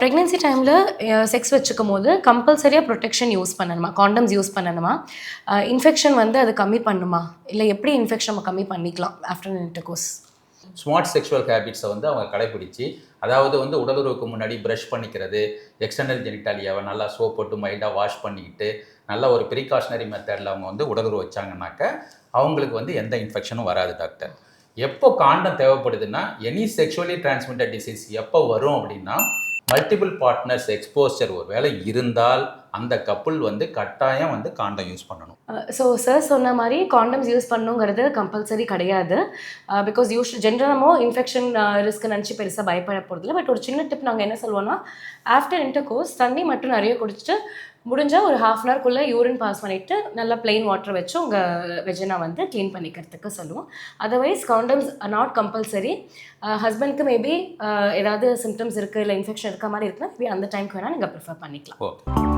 Pregnancy டைமில் sex வச்சுக்கும் போது கம்பல்சரியாக ப்ரொடெக்ஷன் யூஸ் பண்ணணுமா? காண்டம்ஸ் யூஸ் பண்ணணுமா? இன்ஃபெக்ஷன் வந்து அது கம்மி பண்ணுமா? இல்லை எப்படி இன்ஃபெக்ஷன் நம்ம கம்மி பண்ணிக்கலாம் ஆஃப்டர் இன்டர்கோர்ஸ்? ஸ்மார்ட் செக்ஷுவல் ஹேபிட்ஸை வந்து அவங்க கடைபிடிச்சி, அதாவது வந்து உடலுறவுக்கு முன்னாடி ப்ரஷ் பண்ணிக்கிறது, எக்ஸ்டர்னல் ஜெனிட்டாலியாவை நல்லா சோப் போட்டு மைல்டாக வாஷ் பண்ணிக்கிட்டு, நல்ல ஒரு ப்ரிகாஷனரி மெத்தடில் அவங்க வந்து உடலுறவு வச்சாங்கன்னாக்க அவங்களுக்கு வந்து எந்த இன்ஃபெக்ஷனும் வராது டாக்டர். எப்போ காண்டம் தேவைப்படுதுன்னா, எனி செக்ஷுவலி டிரான்ஸ்மிட்டட் டிசீஸ் எப்போ வரும் அப்படின்னா, மல்டிபிள் பார்ட்னர்ஸ் எக்ஸ்போஸ்சர் ஒரு வேளை இருந்தால் அந்த கப்புள் வந்து கட்டாயம் வந்து காண்டம் யூஸ் பண்ணணும். ஸோ சார் சொன்ன மாதிரி காண்டம்ஸ் யூஸ் பண்ணணுங்கிறது கம்பல்சரி கிடையாது. பிகாஸ் ஜென்ரலாக நம்ம இன்ஃபெக்ஷன் ரிஸ்க் நினச்சி பெருசாக பயப்பட போகிறதில்ல. பட் ஒரு சின்ன டிப் நாங்கள் என்ன சொல்லுவோம்னா, ஆஃப்டர் இன்டர்கோர்ஸ் தண்ணி மட்டும் நிறைய குடிச்சிட்டு முடிஞ்சால் ஒரு ½ hour யூரின் பாஸ் பண்ணிவிட்டு நல்லா பிளெயின் வாட்டர் வச்சு உங்கள் வெஜினா வந்து க்ளீன் பண்ணிக்கிறதுக்கு சொல்லுவோம். Otherwise condoms not compulsory. ஹஸ்பண்ட்க்கு மேபி ஏதாவது சிம்டம்ஸ் இருக்குது இல்லை இன்ஃபெக்ஷன் இருக்க மாதிரி இருக்குன்னா மேபி அந்த டைம்க்கு வேணால் நீங்கள் ப்ரிஃபர் பண்ணிக்கலாம். ஓகே.